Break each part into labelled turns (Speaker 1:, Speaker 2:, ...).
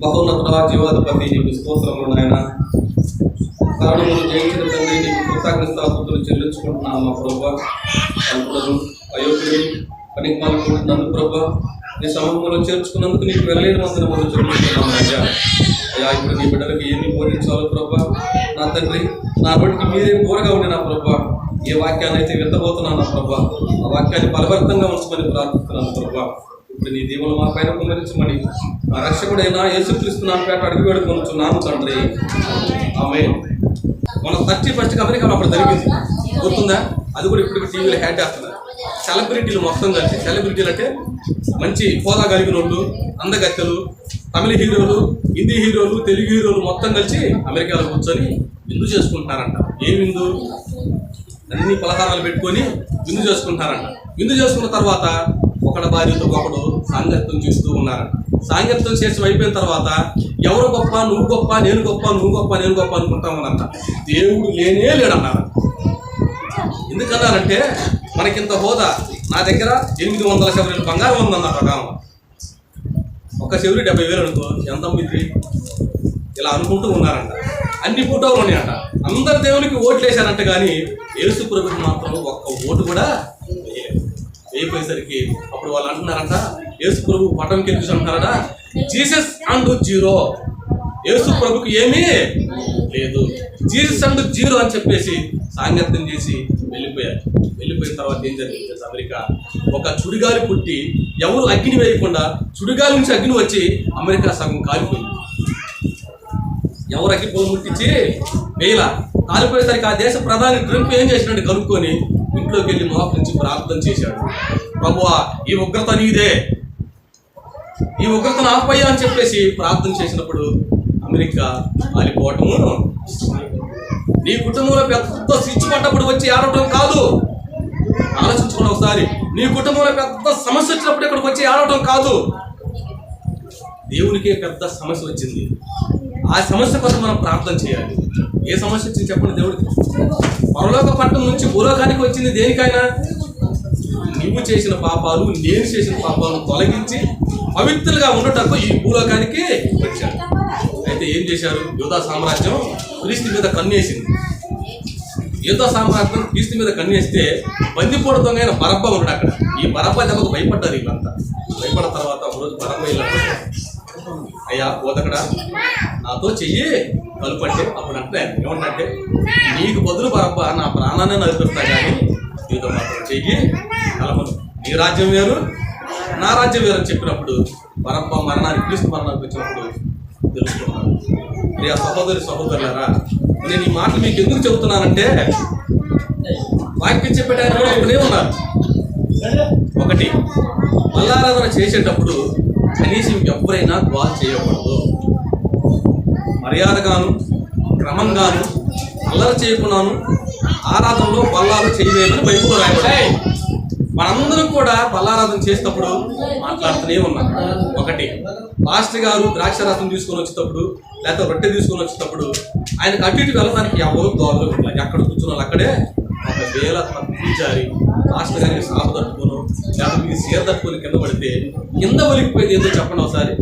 Speaker 1: బహున్నత జీవాధిపతి నీకు స్తోత్రములు నాయన. కారణములు జయించిన తండ్రి నీకు కృతజ్ఞతాస్తుతులు చెల్లించుకుంటున్నాను మా ప్రభా. అల్పుడను అయోగ్యుడు పనికిమాలకు నన్ను ప్రభా నీ సమూహంలో చేర్చుకున్నందుకు నీకు వెళ్ళలేని వందనములు చెల్లించుకున్నాను అయ్యా. అయ్యా ఇప్పుడు నీ బిడ్డలకు ఏమి బోధించాలో ప్రభా నా తండ్రి, నా బడికి మీరే బోరగా ఉండి నా ప్రభా ఏ వాక్యాన్ని అయితే విత్తబోతున్నాను నా ప్రభా ఆ వాక్యాన్ని బలవర్తంగా ఉంచమని ప్రార్థిస్తున్నాను ప్రభా. ఇప్పుడు నీ దీవులు మా పైన కుమరించమని మా రక్షకుడైన యేసుక్రీస్తు నా పేట అడిగి వేడుకొనుచున్నాము తండ్రి. ఆమె మన 31st అమెరికాలో అప్పుడు జరిగింది గుర్తుందా? అది కూడా ఇప్పుడు టీవీలో హ్యాడ్ చేస్తున్నారు. సెలబ్రిటీలు మొత్తం కలిసి, సెలబ్రిటీలు అంటే మంచి హోదా కలిగిన వాళ్ళు, అందగత్తెలు, తమిళ హీరోలు, హిందీ హీరోలు, తెలుగు హీరోలు మొత్తం కలిసి అమెరికాలో కూర్చొని విందు చేసుకుంటున్నారంట. ఏం విందు? అన్ని పలహారాలు పెట్టుకొని విందు చేసుకుంటున్నారంట. విందు చేసుకున్న తర్వాత ఒకడ భార్యతో ఒకడు సాంగత్యం చేస్తూ ఉన్నారంట. సాంగత్యం చేసి అయిపోయిన తర్వాత ఎవరు గొప్ప, నువ్వు గొప్ప, నేను గొప్ప, నువ్వు గొప్ప, నేను గొప్ప అనుకుంటా ఉన్నారంట. దేవుడు లేనే లేడన్నారు. ఎందుకన్నారంటే మనకింత హోదా, నా దగ్గర 800 శబరీలు బంగారం ఉందన్నారు. ఒక ఒక శబరి 70,000 అనుకో, ఎంత అమ్మింది? ఇలా అనుకుంటూ ఉన్నారంట. అన్ని ఫోటోలు ఉన్నాయంట. అందరు దేవునికి ఓట్లు వేశారంట, కానీ యేసు ప్రభుకి మాత్రం ఒక్క ఓటు కూడా వేయలేదు. వేయిపోయేసరికి అప్పుడు వాళ్ళు అంటున్నారంట, యేసు ప్రభు పటంకి చూసి అంటున్నారట, జీసస్ అండ్ జీరో, యేసు ప్రభుకి ఏమీ లేదు, జీసస్ అండ్ జీరో అని చెప్పేసి సాంగత్యం చేసి వెళ్ళిపోయారు. వెళ్ళిపోయిన తర్వాత ఏం జరిగింది? అమెరికా ఒక చుడిగాలి పుట్టి, ఎవరు అగ్ని వేయకుండా చుడిగాలి నుంచి అగ్ని వచ్చి అమెరికా సగం కాలిపోయింది. ఎవరు అగ్ని పొలం ముట్టించి వేయలా, కాలిపోయేసరికి ఆ దేశ ప్రధాని ట్రంప్ ఏం చేసినట్టు కనుక్కొని ఇంట్లోకి వెళ్ళి మోకరించి ప్రార్థన చేశాడు. ప్రభువా, ఈ ఉగ్రత నీదే, ఈ ఉగ్రతను ఆపయ్యా అని చెప్పేసి ప్రార్థన చేసినప్పుడు అమెరికా కాలిపోవటము. నీ కుటుంబంలో పెద్ద స్విచ్ పడ్డప్పుడు వచ్చి ఆడటం కాదు, ఆలోచించుకోండి ఒకసారి. నీ కుటుంబంలో పెద్ద సమస్య వచ్చినప్పుడు ఇక్కడికి వచ్చి ఆడటం కాదు, దేవునికే పెద్ద సమస్య వచ్చింది. ఆ సమస్య కోసం మనం ప్రార్థన చేయాలి. ఏ సమస్య వచ్చింది చెప్పండి దేవుడికి? పరలోక పట్టణం నుంచి భూలోకానికి వచ్చింది దేనికైనా? నువ్వు చేసిన పాపాలు, నేను చేసిన పాపాలను తొలగించి పవిత్రులుగా ఉండటకు ఈ భూలోకానికి వచ్చాడు. అయితే ఏం చేశారు? యూదా సామ్రాజ్యం క్రీస్తు మీద కన్నేసింది. యూదా సామ్రాజ్యం క్రీస్తు మీద కన్నేస్తే బందిపోటు దొంగైన బరబ్బ ఉన్నాడు అక్కడ. ఈ బరబ్బ దెబ్బకు భయపడ్డారు వీళ్ళంతా. భయపడిన తర్వాత ఒకరోజు బరబ్బ వెళ్ళాడు, అయ్యా పోతకడా నాతో చెయ్యి కలుపంటే అప్పుడు అంటే ఏమంటే, నీకు బదులు బరబ్బ నా ప్రాణాన్ని నడిపిస్తా, కానీ నీతో మాత్రం చెయ్యి కలపను, నీ రాజ్యం వేరు నా రాజ్యం వేరు అని చెప్పినప్పుడు బరబ్బ మరణానికి, క్రీస్తు మరణానికి వచ్చినప్పుడు తెలుసుకున్నాను. ప్రియ సహోదరి సహోదరులారా, నేను ఈ మాటలు మీకు ఎందుకు చెబుతున్నానంటే, వాక్యం చెప్పేటాయన కూడా ఒకనే ఉన్నారు. ఒకటి, బల్లారాధన చేసేటప్పుడు కనీసం ఎవరైనా గోల్ చేయకూడదు. మర్యాదగాను క్రమంగాను అల్లరి చేయకున్నాను ఆరాధనలో బల్లాలు చేయలేమని బైబిల్లో రాయబడింది. మనందరం కూడా బల్లారాధన చేసేటప్పుడు మాట్లాడుతూనే ఉన్నాం. ఒకటి, పాస్టర్ గారు ద్రాక్షారసం తీసుకొని వచ్చేటప్పుడు లేకపోతే రొట్టె తీసుకొని వచ్చేటప్పుడు ఆయనకు అటు ఇటు వెళ్ళడానికి ఎవరు దోవలు ఉంటాయి. ఎక్కడ కూర్చున్న అక్కడే ఒక వేల తప్పించారి పాస్టర్ గారికి సాపు తట్టుకోను, లేకపోతే మీకు సీర తట్టుకొని కింద పడితే కింద ఒలికిపోయేది ఏందో చెప్పండి ఒకసారి.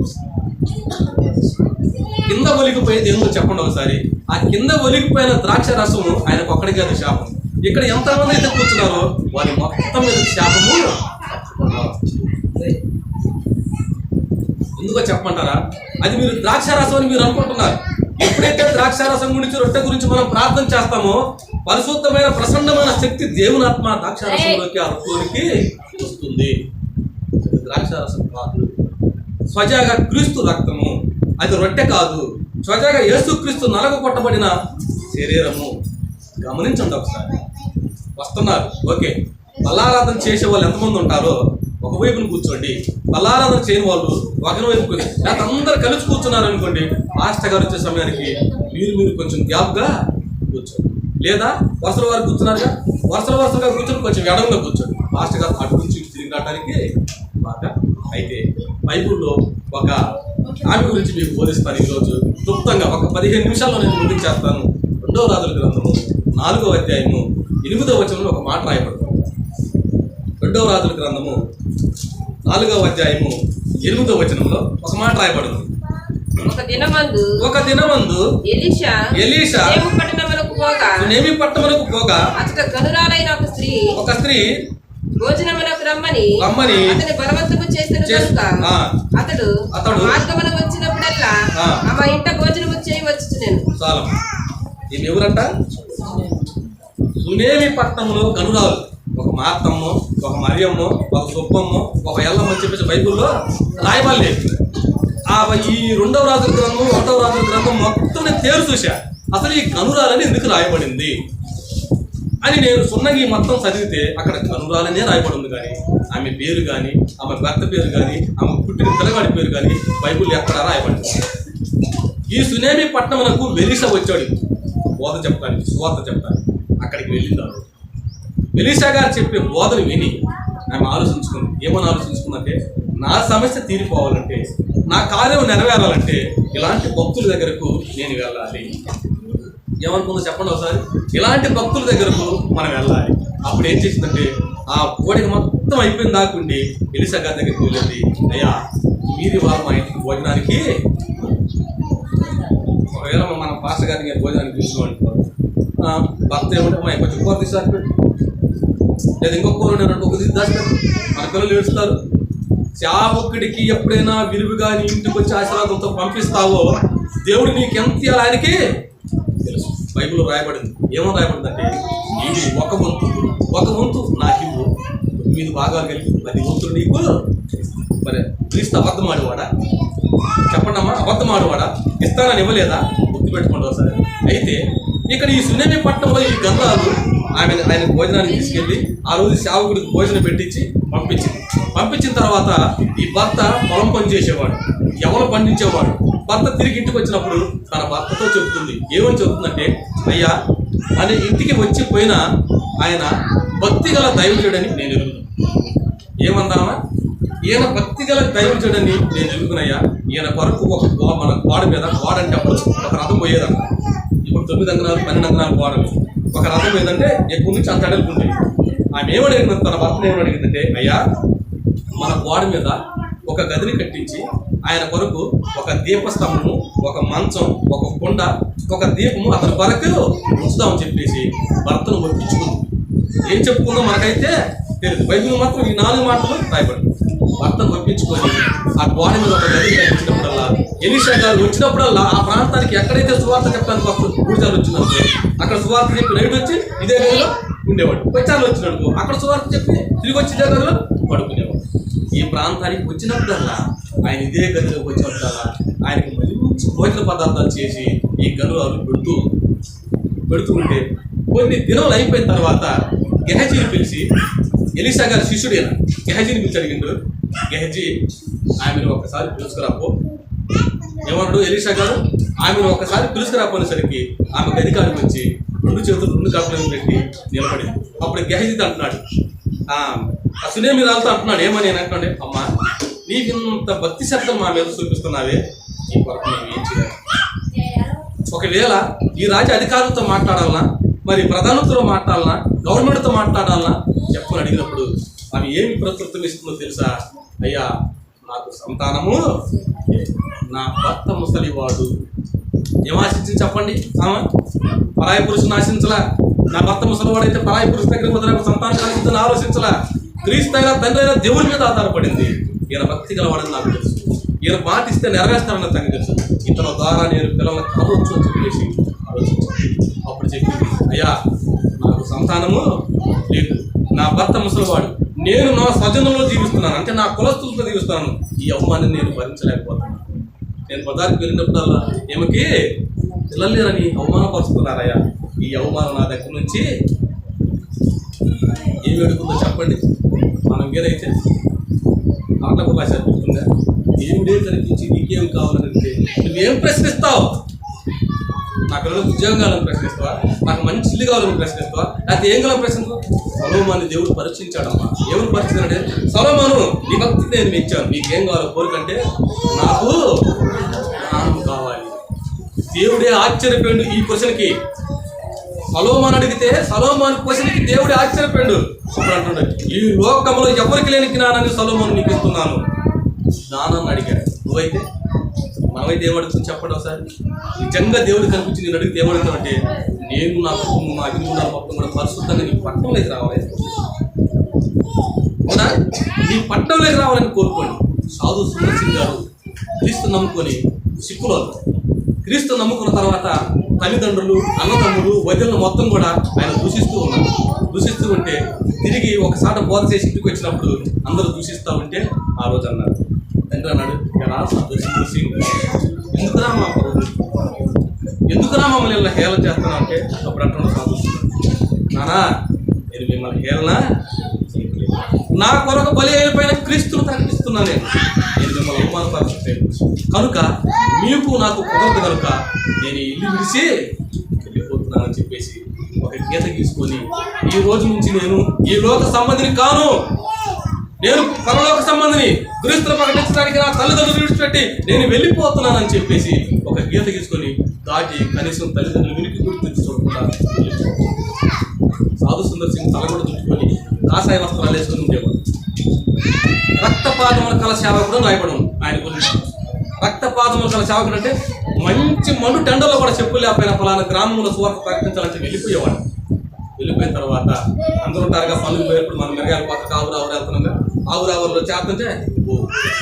Speaker 1: కింద ఒలికిపోయేది ఏందో చెప్పండి ఒకసారి. ఆ కింద ఒలికిపోయిన ద్రాక్ష రసం ఆయనకు ఒక్కడికి అది శాపం. ఇక్కడ ఎంతమంది అయితే కూర్చున్నారో వారి మొత్తం మీద శాపము. ఎందుకో చెప్పమంటారా? అది మీరు ద్రాక్షారసం అని మీరు అనుకుంటున్నారు. ఎప్పుడైతే ద్రాక్షారసం గురించి, రొట్టె గురించి మనం ప్రార్థన చేస్తామో పరిశుద్ధమైన ప్రసన్నమైన శక్తి దేవుని ఆత్మ ద్రాక్షారసంలోకి ఆ రొట్టెలోనికి వస్తుంది. ద్రాక్షారసం కాదు, స్వజాగా క్రీస్తు రక్తము. అది రొట్టె కాదు, స్వజాగా యేసుక్రీస్తు నలగ కొట్టబడిన శరీరము. గమనించండి ఒకసారి. వస్తున్నారు, ఓకే. బల్లారాధన చేసే వాళ్ళు ఎంతమంది ఉంటారో ఒకవైపును కూర్చోండి. బల్లారాధన చేయని వాళ్ళు ఒకవైపు, లేకపోతే అందరు కలిసి కూర్చున్నారు అనుకోండి, పాస్టర్ గారు వచ్చే సమయానికి మీరు కొంచెం గ్యాప్గా కూర్చోండి. లేదా వరుసల వారు కూర్చున్నారుగా, వరుసలుగా కూర్చొని కొంచెం ఎడమగా కూర్చోండి. పాస్టర్ గారు అటు నుంచి తిరిగి రావడానికి బాగా. అయితే బైబిల్లో ఒక ఆమె గురించి మీకు బోధిస్తాను ఈరోజు క్లుప్తంగా. ఒక 15 నిమిషాల్లో నేను ముందుకు చేస్తాను. 2వ రాజుల గ్రంథము 4వ అధ్యాయము 8వ వచనంలో ఒక మాట రాయబడుతుంది. 2వ రాజుల గ్రంథము 4వ అధ్యాయము 8వ వచనంలో ఒక మాట రాయబడింది.
Speaker 2: ఒక దినమందు
Speaker 1: ఎలీషా
Speaker 2: సునేమి పట్టణమునకు పోగా
Speaker 1: అతడు గనురాలైన ఒక స్త్రీ భోజనమునకు రమ్మని అతని బలవంతము చేసిన కనుక అతడు మార్గమున వచ్చినప్పుడల్లా ఆమె ఇంట భోజనము చేయవచ్చు. నేను
Speaker 2: చాలా ఈమె ఎవరంట? సునేమి పట్టణంలో గనురాలు, ఒక మార్తమ్మో, ఒక మరియమ్మో, ఒక సుబ్బమ్మో, ఒక ఎల్లమ్మ అని చెప్పేసి బైబుల్లో రాయబడలే. ఈ 2వ రాజుల గ్రంథం 1వ రాజుల గ్రంథం మొత్తం నేను తేరు చూసా. అసలు ఈ గనురాలని ఎందుకు రాయబడింది అని నేను సున్నగి మొత్తం చదివితే అక్కడ గనురాలనే రాయబడింది. కానీ ఆమె పేరు కానీ, ఆమె భర్త పేరు కానీ, ఆమె పుట్టిన పిల్లగాడి పేరు కానీ బైబుల్ ఎక్కడ రాయబడింది. ఈ సునేమి పట్టణమునకు ఎలీషా వచ్చాడు బోధ చెప్తాను, సువార్త చెప్తాను. అక్కడికి వెళ్ళిందాడు. ఎలీషా గారు చెప్పే బోధను విని ఆమె ఆలోచించుకుంది. ఏమని ఆలోచించుకుందంటే, నా సమస్య తీరిపోవాలంటే, నా కార్యం నెరవేరాలంటే ఇలాంటి భక్తుల దగ్గరకు నేను వెళ్ళాలి. ఏమనుకుందో చెప్పండి ఒకసారి. ఇలాంటి భక్తుల దగ్గరకు మనం వెళ్ళాలి. అప్పుడు ఏం చేసిందంటే, ఆ కోడికి మొత్తం అయిపోయిన దాకుండి ఎలీషా గారి దగ్గరికి వెళ్ళింది. అయ్యా, మీరు వాళ్ళ మా ఇంటికి భోజనానికి, ఒకవేళ మన పాస్టర్ గారిని భోజనానికి పిలుచుకోండి, భర్త ఏమంటే మా కొంచెం కూర తీసారిపెట్టు, లేదా ఇంకొక ఒక దాచిపెట్టు, మన పిల్లలు ఏడుస్తారు. సేవకుడికి ఎప్పుడైనా విలువగా నీ ఇంటికి వచ్చి ఆశీర్వాదంతో పంపిస్తావో దేవుడు నీకెంత ఇవ్వాలి ఆయనకి తెలుసు. బైబిల్లో రాయబడింది. ఏమో రాయబడిందంటే, ఇది ఒక వంతు నాకు ఇవ్వు, 9 భాగాలు కలిపి 10 వంతులు నీకు. మరి క్రీస్తు అబద్ధం ఆడేవాడా? చెప్పండి అమ్మా, అబద్ధం ఆడేవాడా? ఇస్తానని ఇవ్వలేదా? గుర్తుపెట్టుకోండి ఒకసారి. అయితే ఇక్కడ ఈ సునేమి పట్టణంలో ఈ గంధాలు ఆయన భోజనానికి తీసుకెళ్ళి ఆ రోజు సేవకుడికి భోజనం పెట్టించి పంపించిన తర్వాత ఈ భర్త పొలం పని చేసేవాడు, ఎవరు పండించేవాడు. భర్త తిరిగి ఇంటికి వచ్చినప్పుడు తన భర్తతో చెబుతుంది. ఏమని చెబుతుందంటే, అయ్యా, మన ఇంటికి వచ్చి పోయినా ఆయన భక్తిగల దైవజుడని నేను ఎరుగుతాను. ఏమన్నామా? ఈయన భక్తిగల దైవజుడని నేను ఎరుగునయ్యా. ఈయన కొరకు మన గోడ మీద, గోడ అంటే అప్పుడు ఒక రథం పోయేదన్న. ఇప్పుడు 9 అంగనాలు 12 అంగనాలు గోడలు. ఒక రథం ఏదంటే ఎక్కువ నుంచి అంత అడలుకుంటాయి. ఆమె ఏమడిగింది, తన భర్తను ఏమడిగిందంటే, అయ్యా, మన గోడ మీద ఒక గదిని కట్టించి ఆయన కొరకు ఒక దీపస్తంభము, ఒక మంచం, ఒక కుండ, ఒక దీపము అతని కొరకు ఉంచుదామని చెప్పేసి భర్తను ఒప్పించుకుంది. ఏం చెప్పుకుందో మనకైతే తెలియదు. బైబిల్ మాత్రం ఈ 4 మాటలు రాయబడింది. భర్తను ఒప్పించుకొని ఆ గోడ మీద ఒక గదిని కట్టించినప్పుడల్లా, ఎలీషా గారు వచ్చినప్పుడల్లా ఆ ప్రాంతానికి ఎక్కడైతే సువార్త చెప్పడానికి వస్తుంది, పూజాలు వచ్చిందంటే అక్కడ సువార్త చెప్పి నైట్ వచ్చి ఇదే గదిలో ఉండేవాడు. వచ్చాలు వచ్చినట్టు అక్కడ సువార్త చెప్పి తిరిగి వచ్చి ఇదే గదిలో పడుకునేవాడు. ఈ ప్రాంతానికి వచ్చినప్పుడల్లా ఆయన ఇదే గదిలోకి వచ్చినప్పుడల్లా ఆయనకి మంచి భోజన పదార్థాలు చేసి ఈ గనురాలు పెడుతూ ఉంటే కొన్ని దినాలు అయిపోయిన తర్వాత గెహజీని పిలిచి, ఎలీషా గారి శిష్యుడైన గెహజీని పిలిచి అడిగిండు. గెహజీ, ఆమెను ఒకసారి పిలుచుకురాపో. ఏమన్నాడు ఎలీషా గారు? ఆమెను ఒకసారి పిలుచుకురాపోనేసరికి ఆమె గదికాడికి వచ్చి 2 చేతులు 2 కప్పులను పెట్టి నిలబడింది. అప్పుడు గెహజీ అంటున్నాడు, సునేమి రాలతో అంటున్నాడు, ఏమని అంటున్నాడు, అమ్మా, నీకింత భక్తి శబ్దం మా మీద చూపిస్తున్నావే, ఈ కొరకు మేము ఏం చేయాలి? ఒకవేళ ఈ రాజ్య అధికారులతో మాట్లాడాలన్నా, మరి ప్రధానతలో మాట్లాడాలన్నా, గవర్నమెంట్తో మాట్లాడాలన్నా చెప్పని అడిగినప్పుడు ఆమె ఏమి ప్రకృతం ఇస్తుందో తెలుసా? అయ్యా, నాకు సంతానము, నా భర్త ముసలివాడు. ఏం ఆశించింది చెప్పండి? పరాయి పురుషుని ఆశించలా. నా భర్త ముసలివాడైతే పరాయి పురుషు దగ్గర కుదరకు సంతానం కలిగిందని ఆలోచించలా. క్రీస్తు అయినా తండ్రి అయినా దేవుడి మీద ఆధారపడింది. ఈయన భక్తి గలవాడని నాకు తెలుసు, ఈయన మాట ఇస్తే నెరవేర్స్తారని నాకు తెలుసు, ఇతను ద్వారా నేను పిల్లలను కలవచ్చు అని చెప్పేసి ఆలోచించాను. అప్పుడు చెప్పింది, అయ్యా, నాకు సంతానము లేదు, నా భర్త ముసలివాడు, నేను నా స్వజనంలో జీవిస్తున్నాను, అంటే నా కులస్తులతో జీవిస్తున్నాను. ఈ అవమానం నేను భరించలేకపోతున్నాను. నేను బజార్కి వెళ్ళినప్పుడల్లా ఏమకి పిల్లలేరని అవమానపరుచుకున్నారయ్యా. ఈ అవమానం నా దగ్గర నుంచి ఏమి అడుగుతుందో చెప్పండి. మనం ఏదైతే ఆటకు భాష అడుగుతుందా, దేవుడే కనిపించి నీకేమి కావాలంటే నువ్వేం ప్రశ్నిస్తావు? నా పిల్లలకు ఉద్యోగం కావాలని ప్రశ్నిస్తావా? నాకు మంచి ఇల్లు కావాలని ప్రశ్నిస్తావా? లేకపోతే ఏం కావాలని ప్రశ్నిస్తావా? సొలొమోనుని దేవుడు పరీక్షించాడమ్మా. ఎవరు పరీక్షించాడంటే, సొలొమోను, నీ భక్తికి నేను మెచ్చాను, నీకేం కావాలో కోరికంటే నాకు జ్ఞానం కావాలి. దేవుడే ఆశ్చర్యపోయాడు ఈ క్వశ్చన్కి. సొలొమోను అడిగితే సొలొమోను క్వశ్చన్కి దేవుడే ఆశ్చర్యపోయాడు. అప్పుడు అంటున్నాడు, ఈ లోకంలో ఎవరికి లేని జ్ఞానాన్ని సొలొమోను నీకు ఇస్తున్నాను. జ్ఞానాన్ని అడిగాడు. నువ్వైతే మనమైతే ఏమడుగుతుంది చెప్పండి ఒకసారి. నిజంగా దేవుడు కనిపించి నేను అడిగితే ఏమడుగుతామంటే, నేను నా కుటుంబం నా అభివృద్ధి మొత్తం కూడా పరిశుద్ధంగా నీ పట్టణంలోకి రావాలి అవునా, నీ పట్టణంలోకి రావాలని కోరుకోండి. సాధు సుందర్ సింగ్ గారు క్రీస్తు నమ్ముకొని సిక్కులో క్రీస్తు నమ్ముకున్న తర్వాత తల్లిదండ్రులు అన్నదమ్ములు వదిలిన మొత్తం కూడా ఆయన దూషిస్తూ ఉన్నారు. దూషిస్తూ ఉంటే తిరిగి ఒకసారి బోధ చేసి ఇంటికి వచ్చినప్పుడు అందరూ దూషిస్తూ ఉంటే ఆ రోజు అన్నారు, తండ్రి అన్నాడు, ఎందుకురా మమ్మల్ని ఇలా హేళన చేస్తున్నా అంటే అప్పుడు అంటున్నాడు సాధుస్తున్నాడు, నానా నేను మిమ్మల్ని హేళన నా కొరకు బలి అయిపోయిన క్రీస్తును ప్రకటిస్తున్నాను. నేను మిమ్మల్ని అవమానపరచలేదు కనుక మీకు నాకు కుదరదు కనుక నేను ఇల్లు విడిచి వెళ్ళిపోతున్నానని చెప్పేసి ఒక గీత గీసుకొని, ఈ రోజు నుంచి నేను ఈ లోక సంబంధిని కాను, నేను పరలోక సంబంధిని, క్రీస్తును ప్రకటించడానికి నా తల్లిదండ్రులు విడిచిపెట్టి నేను వెళ్ళిపోతున్నానని చెప్పేసి ఒక గీత గీసుకొని దాటి కనీసం తల్లిదండ్రులు వినికి గుర్తించి చూడకుండా సాధు సుందర్ సింగ్ తల కూడా దుట్టుకొని కాషాయ వస్త్రాలు వేసుకొని ఉండేవాడు. రక్తపాతముల కల సేవకుడు రాయబడి ఆయన గురించి. రక్తపాతముల కల సేవకుడు అంటే మంచి మండు టెండర్లో కూడా చెప్పులు లేకపోయినా ఫలానా గ్రామంలో సువార్త ప్రకటించాలంటే వెళ్ళిపోయేవాడు. వెళ్ళిపోయిన తర్వాత అందరూ ఉంటారుగా పనులు పోయేప్పుడు మనం మెరగాలి పక్కకు ఆవురావురు వెళ్తున్నాం కదా, ఆవురావురులో చేస్తుంటే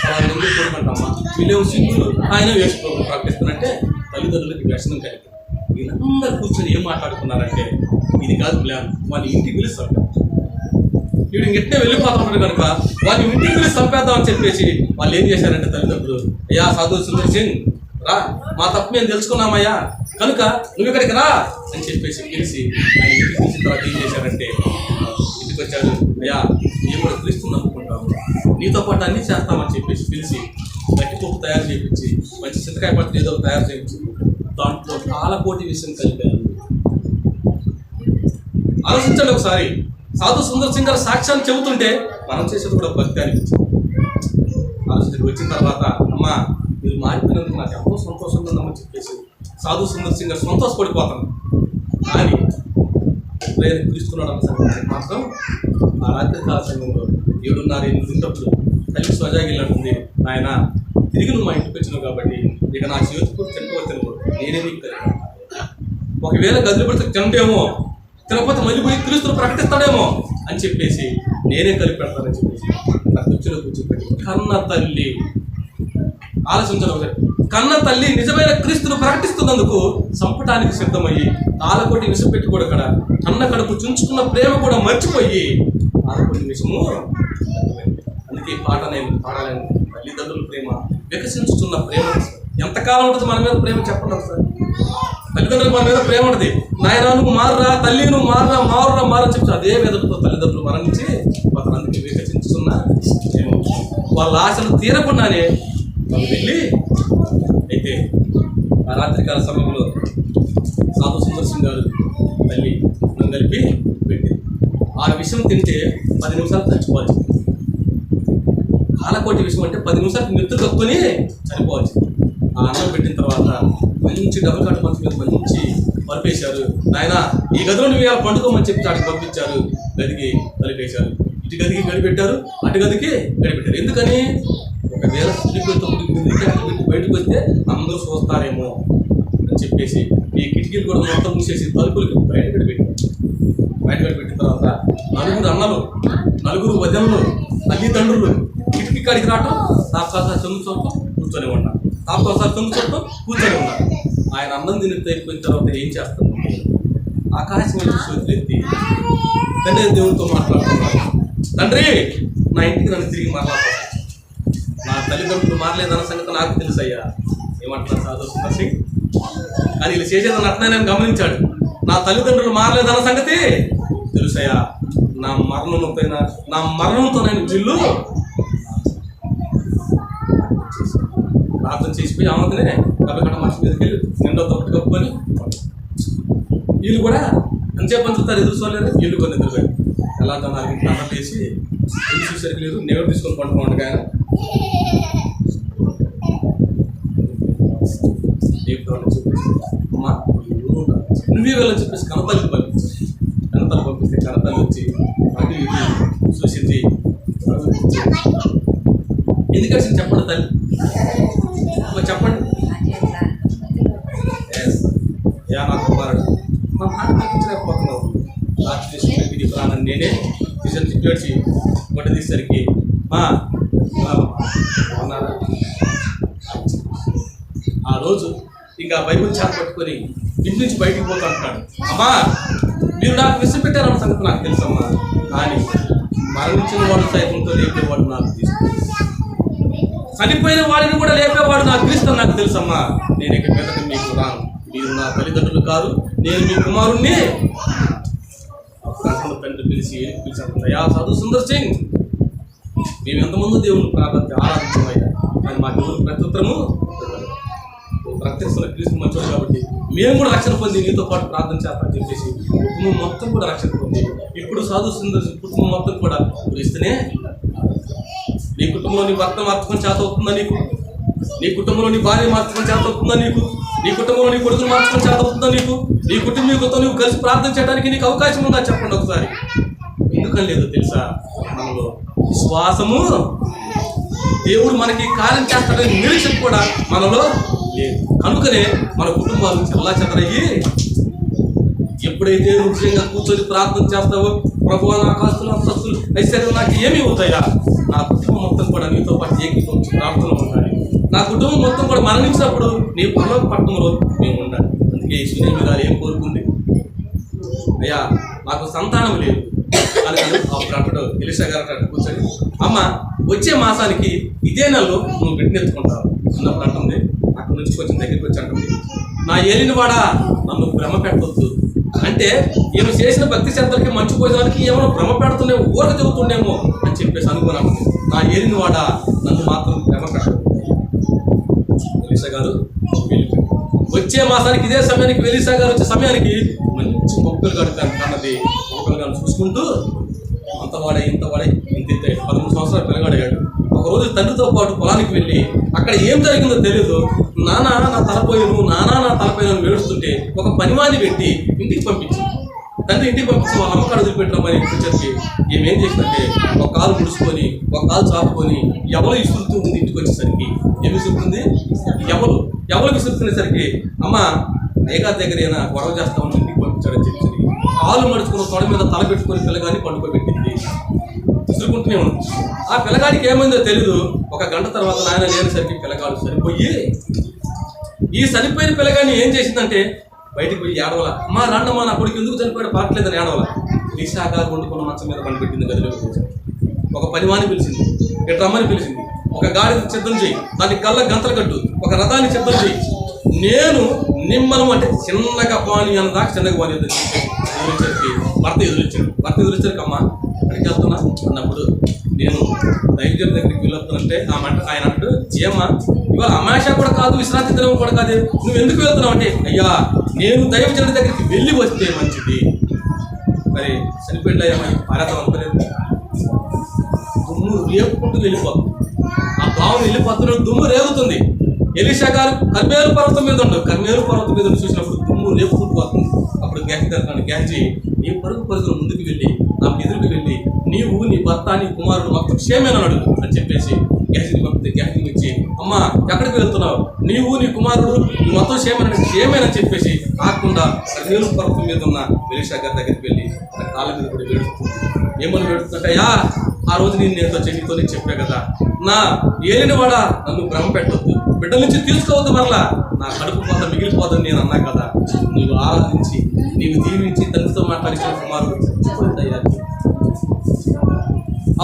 Speaker 2: ఫలానా ఎందుకు చూడమంటామా వీళ్ళేమో సింగులు ఆయన వేసుకో ప్రకటిస్తున్నట్టే తల్లిదండ్రులకి వ్యసనం కలిగి వీళ్ళందరూ కూర్చొని ఏం మాట్లాడుకున్నారంటే, ఇది కాదు ప్లాన్, వాళ్ళు ఇంటికి పిలిచి చంపేద్దాం, వీడు ఇంకెట్టే వెళ్ళిపోతాడు కనుక వాళ్ళు ఇంటికి పిలిచి చంపేద్దామని చెప్పేసి వాళ్ళు ఏం చేశారంటే తల్లిదండ్రులు, అయ్యా సాధు సుందర్ సింగ్ రా, మా తప్పు మేము తెలుసుకున్నామయ్యా కనుక నువ్వు ఇక్కడికి రా అని చెప్పేసి పిలిచి ఆయన ఇంటికి పిలిచిన తర్వాత ఏం చేశారంటే, ఇంటికి వచ్చాడు, అయ్యా మేము కూడా క్రీస్తు నమ్ముకుంటాము, నీతో పాటు అన్నీ చేస్తామని చెప్పేసి పిలిచి గట్టి పప్పు తయారు చేయించి మంచి చింతకాయ పట్టు ఏదో తయారు చేయించి దాంట్లో కాలకోటి విషయం కలిపారు. ఆలోచించండి ఒకసారి, సాధు సుందర్ సింగ్ గారు సాక్ష్యాన్ని చెబుతుంటే మనం చేసేది కూడా భక్తి అనిపించింది. ఆలోచించి వచ్చిన తర్వాత అమ్మా మీరు మారిపోయినందుకు నాకు ఎంతో సంతోషంగా ఉందని చెప్పేసి సాధు సుందర్ సింగ్ గారు సంతోషపడిపోతాను. కానీ ఎప్పుడైనా క్రీస్తున్నాడు అన్న సంగతి మాత్రం ఆ రాత్రి కాల సమయంలో 7:30 ఉన్నప్పుడు తల్లి స్వజాగిల్ అంటుంది, ఆయన తిరిగి నువ్వు మా ఇంటికి వచ్చినావు కాబట్టి ఇక నా చేతికి తినవచ్చును, నేనే నీకు కలిగి ఒకవేళ గదిలి పడితే తినటేమో, తినకపోతే మళ్ళీ పోయి క్రీస్తును ప్రకటిస్తాడేమో అని చెప్పేసి నేనే కలిపి పెడతానని చెప్పేసి నా కుర్చీలో కూర్చోబెట్టి కన్న తల్లి ఆలోచించడం, కన్న తల్లి నిజమైన క్రీస్తును ప్రకటిస్తున్నందుకు చంపటానికి సిద్ధమయ్యి కాలకోటి విషం పెట్టి కూడా అక్కడ కన్న కడుపు చుంచుకున్న ప్రేమ కూడా మర్చిపోయి కాలకోటి విషము. అందుకే ఈ పాట నేను పాడాలని, తల్లిదండ్రుల ప్రేమ వికసించుతున్న ప్రేమ ఎంతకాలం ఉంటుంది మన మీద ప్రేమ చెప్పండి సార్. తల్లిదండ్రులు మన మీద ప్రేమ ఉంటుంది, నాయన నువ్వు మారురా, తల్లి నువ్వు మారురా, మారురా మారని చెప్పి అదే విధంతో తల్లిదండ్రులు మరణించి అతను అందుకే వికసించుతున్న ప్రేమ. వాళ్ళ ఆశలు తీరకుండానే వాళ్ళు వెళ్ళి అయితే ఆ రాత్రికాల సమయంలో సాధు సుందర్ సింగ్ గారు తల్లి అన్నం కలిపి పెట్టి ఆ విషయం తింటే 10 నిమిషాలు చచ్చిపోవచ్చు. కాలకోటి విషయం అంటే 10 నిమిషాలకు మెత్తు కప్పుకొని చనిపోవచ్చు. ఆ అన్నం పెట్టిన తర్వాత మంచి డబుల్ కాటు మంచి మీద మంచి పరిపేశారు. నాయన ఈ గదిలో నువ్వు ఇలా పండుకోమని చెప్పి అక్కడికి పంపించారు. గదికి కలిపేశారు, ఇటు గదికి గడిపెట్టారు, అటు గదికి గడిపెట్టారు. ఎందుకని ఒకవేళ స్త్రీతో బయటకు వస్తే అందరూ చూస్తారేమో అని చెప్పేసి ఈ కిటికీలు కూడా మొత్తం మూసేసి తలుపులకి బయట గడిపెట్టారు. బయట గడిపెట్టిన తర్వాత 4 అన్నలు 4 వదనలు తల్లిదండ్రులు కిటికీ కాడికి రావటం, తాపకాసారి తొమ్మిది చోట్ల కూర్చొని ఉన్నారు, తాపకాసారి 9 చోట్ల కూర్చొని ఉన్నారు. ఆయన అన్నం తిని అయిపోయిన తర్వాత ఏం చేస్తాను, ఆకాశం చేతులు ఎత్తి తండ్రి దేవుడితో మాట్లాడుతున్నారు, తండ్రి నా ఇంటికి నన్ను తిరిగి మాట్లాడుతున్నాను, నా తల్లిదండ్రులు మారలేదన్న సంగతి నాకు తెలుసయ్యా. ఏమంటున్నారు సాధు సుందర్ సింగ్? కానీ వీళ్ళు చేసేదని అట్లా నేను గమనించాడు. నా తల్లిదండ్రులు మారలేదన్న సంగతి తెలుసయ్యా, నా మరణంతో నేను వీళ్ళు ప్రార్థన చేసిపోయి ఆమెతనే కళ్ళకట్ట మనిషి మీదకి వెళ్ళి నిండో తప్పటి కప్పుకొని వీళ్ళు కూడా అంచేపు అంచుతారు, ఎదురు చూడలేదు. వీళ్ళు కొన్ని ఎదురుగారు ఎలా తన అన్నం చేసి ఇల్లు చూసరికి లేదు, నేడు తీసుకొని పండుకోండి. ఆయన అమ్మా నువ్వే వెళ్ళని చెప్పేసి కనతల్లికి పంపించారు. కనతల్లి పంపిస్తే కనతల్లి వచ్చి అటు ఇటు చూసింది. ఎందుకంటే చెప్పండి తల్లి, చెప్పండి ఏడ్చి గొడ్డ తీసేసరికి అన్నారా ఆ రోజు ఇంకా బైబిల్ చేత పట్టుకొని ఇంటి నుంచి బయటికి పోతా అంటాడు. అమ్మా మీరు నాకు విషయం పెట్టారన్న సంగతి నాకు తెలుసమ్మా, కానీ మరణించిన వాడు సైతంతో లేపేవాడు నాకు తీసుకు, చనిపోయిన వాడిని కూడా లేపేవాడు నాకు క్రీస్తు నాకు తెలుసమ్మా. నేను ఇక మీదట మీకు రాను, మీరు నా తల్లిదండ్రులు కాదు, నేను మీ కుమారుణ్ణి. అప్పుడు తండ్రి పిలిచాను, అయ్యా సాధు సుందర్ సింగ్, మేము ఎంతమంది దేవుని ప్రార్థన ఆరాధించమయ్యా, కానీ మాకు ఎవరు ప్రత్యుత్తరము ప్రత్యక్షంలో క్రీస్తు మంచోడు కాబట్టి మేము కూడా రక్షణ పొంది నీతో పాటు ప్రార్థన చేస్తామని చెప్పేసి కుటుంబం మొత్తం కూడా రక్షణ పొంది ఇప్పుడు సాధు సుందర్ కుటుంబం మొత్తం కూడా క్రీస్తునే. నీ కుటుంబంలో నీ భర్త మార్చుకొని చేత అవుతుందా నీకు? నీ కుటుంబంలో నీ భార్య మార్చుకొని చేత అవుతుందా నీకు? నీ కుటుంబంలో నీ కొడుకుని మార్చుకొని చేత అవుతుందా నీకు? నీ కుటుంబీకులతో నువ్వు కలిసి ప్రార్థన చేయడానికి నీకు అవకాశం ఉందా చెప్పండి ఒకసారి. ఎందుకని లేదు తెలుసా? మనలో విశ్వాసము, దేవుడు మనకి కార్యం చేస్తాడని నిరీక్షణ కూడా మనలో లేదు. కనుకనే మన కుటుంబాలు చెల్లా చెదరయ్యి ఎప్పుడైతే నిజంగా కూర్చొని ప్రార్థన చేస్తావో, ప్రభువా నాకు ఆస్తులు అంతస్తులు ఐశ్వర్యం నాకు ఏమీ అవుతాయా, నా కుటుంబం మొత్తం కూడా నీతో పాటు ఏకీభవించి ప్రార్థనలో ఉండాలి. నా కుటుంబం మొత్తం కూడా మరణించినప్పుడు నీ పరలోక పట్టణంలో మేము ఉండాలి. అందుకే ఈశ్వరి గారు ఏం కోరుకుంది, అయ్యా నాకు సంతానం లేదు అని అప్పుడు అంటాడు. ఎలీషా గారు అంటాడు కూర్చొని, అమ్మ వచ్చే మాసానికి ఇదే నెలలో నువ్వు బిడ్డనెత్తుకుంటావు అన్నప్పుడు అంటుంది. అక్కడి నుంచి కొంచెం దగ్గరికి వచ్చి అంటుంది, నా ఏలినవాడా నన్ను భ్రమ పెట్టవద్దు. అంటే ఈమె చేసిన భక్తి శ్రద్ధలకి మంచి భోజనానికి ఏమైనా భ్రమ పెడుతుండే ఊరక చెబుతుండేమో అని చెప్పేసి అనుకున్నాను. నా ఏలినవాడా నన్ను మాత్రం భ్రమ పెట్టదు. ఎలీషా గారు వచ్చే మాసానికి ఇదే సమయానికి ఎలీషా గారు వచ్చే సమయానికి మంచి మొక్కలు గడిపాను అన్నది మొక్కలు కానీ చూసుకుంటూ అంతవాడే ఇంతవాడే ఇంత 13 సంవత్సరాలు పిల్లగాడయ్యాడు. ఒకరోజు తండ్రితో పాటు పొలానికి వెళ్ళి అక్కడ ఏం జరిగిందో తెలియదు, నానా నా తలపోయిను నానా నా తలపోయిను వేడుస్తుంటే ఒక పనివాణ్ణి పెట్టి ఇంటికి పంపించి, తండ్రి ఇంటికి పంపించి వాళ్ళ అమ్మకాడు వదిలిపెట్టినామని వచ్చేసరికి ఏమేం చేసిందంటే ఒక కాలు ముడుచుకొని ఒక కాలు చాపుకొని ఎవరు విసురుతూ ఉంది. ఇంటికి వచ్చేసరికి ఏం విసురుతుంది, ఎవరు విసురుతునేసరికి అమ్మ అయ్యగారి దగ్గర ఏమైనా గొడవ చేస్తామని ఇంటికి పంపించాడని చెప్పి కాలు మడుచుకున్న తొడ మీద తల పెట్టుకొని పిల్లగాని పండుకోబెట్టింది. విసురుకుంటూనే ఉంది. ఆ పిల్లగాడికి ఏమైందో తెలీదు. ఒక గంట తర్వాత నాయన లేనిసరికి పిల్లగాడు సరిపోయి ఈ చనిపోయిన పిల్లగాని ఏం చేసిందంటే బయటికి పోయి ఏడవల, అమ్మా రాండమ్మా నా కొడుకు ఎందుకు చనిపోయాడు పాటలేదని ఏడవల. ఎలీషా గారు వండుకున్న మంచం మీద పండుపెట్టింది. గదిలోకి పిలిచింది, ఒక పనివాణి పిలిచింది, ఇటు రమ్మని పిలిచింది, ఒక గాడి సిద్ధం చేయి, దానికి కళ్ళ గంతలు కట్టు, ఒక రథాన్ని సిద్ధం చేయి, నేను నిమ్మనం అంటే చిన్నగా పాని అన్నదాకా చిన్నగా పాని ఎదురించరికి భర్త ఎదురించరికి అమ్మ అక్కడికి వెళ్తున్నా అన్నప్పుడు నేను దైవజన దగ్గరికి వెళ్ళొస్తానంటే ఆయన అంటూ ఏమ్మా ఇవాళ అమాషా కూడా కాదు, విశ్రాంతి దినం కూడా కాదు, నువ్వు ఎందుకు వెళ్తున్నావు అంటే, అయ్యా నేను దైవజన దగ్గరికి వెళ్ళి వస్తే మంచిది. మరి చనిపోయిందయ్యా భారతం అనుకోలేదు, దుమ్ము రేపుకుంటూ వెళ్ళిపోతుంది. ఆ భావం వెళ్ళిపోతున్న దుమ్ము రేగుతుంది. ఎలీషా గారు కర్మేలు పర్వతం మీద ఉండవు, కర్మేలు పర్వతం మీద చూసినప్పుడు దుమ్ము రేపుకుంటూ పోతుంది. అప్పుడు గ్యాసి తరఫున గ్యాసి నీ పరుగులు ముందుకు వెళ్ళి నాకు ఎదురుకు వెళ్ళి నీవు నీ భర్త నీ కుమారుడు మొత్తం క్షేమేనా అడుగు అని చెప్పేసి గ్యాసిని పంపితే గ్యాసిని ఇచ్చి, అమ్మ ఎక్కడికి వెళ్తున్నావు, నీవు నీ కుమారుడు నీ మొత్తం క్షేమేనని చెప్పేసి ఆకుండా కర్మేలు పర్వతం మీద ఉన్న ఎలీషా గారి దగ్గరికి వెళ్ళి తన కాళ్ళ మీద కూడా వేడుస్తుంది. ఏమని వేడుతుంటాయా, ఆ రోజు నేను నీతో చెప్పా కదా, నా ఏలినవాడా నన్ను భ్రమ పెట్టవద్దు, బిడ్డల నుంచి తీసుకోవద్దు, మరలా నా కడుపు పోత మిగిలిపోదని నేను అన్నా కదా, నీవు ఆరాధించి నీవు దీవించి తండ్రితో మాట్లాడించిన కుమారుడు.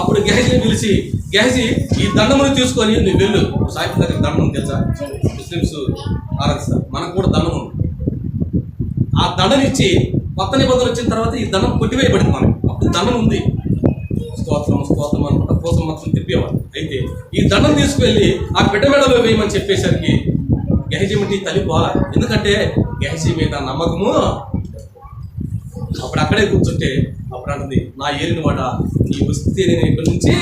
Speaker 2: అప్పుడు గెహజీని పిలిచి, గెహజీ ఈ దండమును తీసుకొని నువ్వు వెళ్ళు. సాయిబు దగ్గర దండం తెలుసా, ముస్లిమ్స్ ఆరాధిస్తారు, మనకు కూడా దండం ఉంది. ఆ దండనిచ్చి కొత్త నిబంధనలు వచ్చిన తర్వాత ఈ దండం కొట్టివేయబడింది. మనకి అప్పుడు దండం ఉంది, స్తోత్రం అనుకుంటా కోసం మొత్తం తిప్పేవాడు. అయితే ఈ దండం తీసుకువెళ్ళి ఆ బిడ్డ మెడలో వేయమని చెప్పేసరికి గెహజీ మట్టి తల్లి పోలా, ఎందుకంటే గెహజీ మీద నమ్మకము. అప్పుడు అక్కడే కూర్చుంటే అప్పుడు అంటుంది, నా ఏలినవాడ నీ వస్తే నేను ఇక్కడి నుంచి.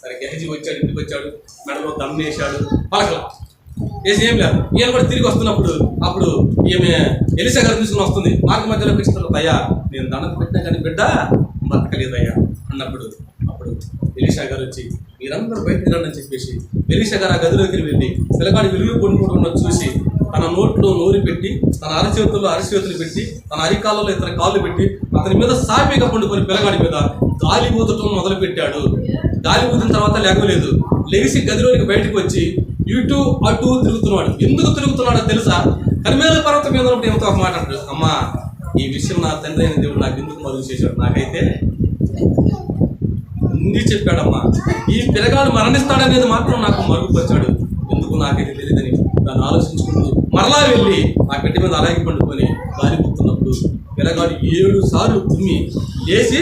Speaker 2: సరే గెహజీ వచ్చాడు, ఇంటికి వచ్చాడు, మెడలో దండం వేసాడు, పలకల వేసి ఏం లేదు. ఈయన కూడా తిరిగి వస్తున్నప్పుడు అప్పుడు ఈమె ఎలీషా గారు తీసుకుని వస్తుంది. మార్గ మధ్యలో పిలుస్తున్నారు, అయ్యా నేను దండం పెట్టినా కానీ బిడ్డ బతకలేదయ్యా అన్నప్పుడు అప్పుడు ఎలీషా గారు వచ్చి మీరందరూ బయటకు రండి అని చెప్పేసి ఎలీషా గారు ఆ గదిలోకి వెళ్ళి పిల్లగాడి వెలుగు కొనుక్కుంటున్నది చూసి తన నోట్లో నోరు పెట్టి, తన అరచేతుల్లో అరచేతులు పెట్టి, తన అరికాళ్ళలో ఇతర కాళ్ళు పెట్టి అతని మీద సాపిగా పండుకొని పిల్లగాడి మీద గాలి ఊదటం మొదలు పెట్టాడు. గాలి ఊదిన తర్వాత లేకలేదు. లెగిసి గదిలోనికి బయటకు వచ్చి ఇటు అటు తిరుగుతున్నాడు. ఎందుకు తిరుగుతున్నాడో తెలుసా? కరిమేల పర్వతం మీద ఉన్నప్పుడు ఏమితో ఒక మాట అంటాడు, అమ్మా ఈ విషయం నా తండ్రి అయిన దేవుడు నాకు ఎందుకు మరుగు చేశాడు, నాకైతే అన్నీ చెప్పాడమ్మా. ఈ పిల్లగాడు మరణిస్తాడనేది మాత్రం నాకు మరుగుపరిచాడు, ఎందుకు నాకైతే తెలియదని దాన్ని ఆలోచించుకుంటూ మరలా వెళ్ళి ఆ బిడ్డ మీద అలాగే పండుకొని గాలి కూతున్నప్పుడు పిల్లగాడు 7 సార్లు తుమ్మి లేచి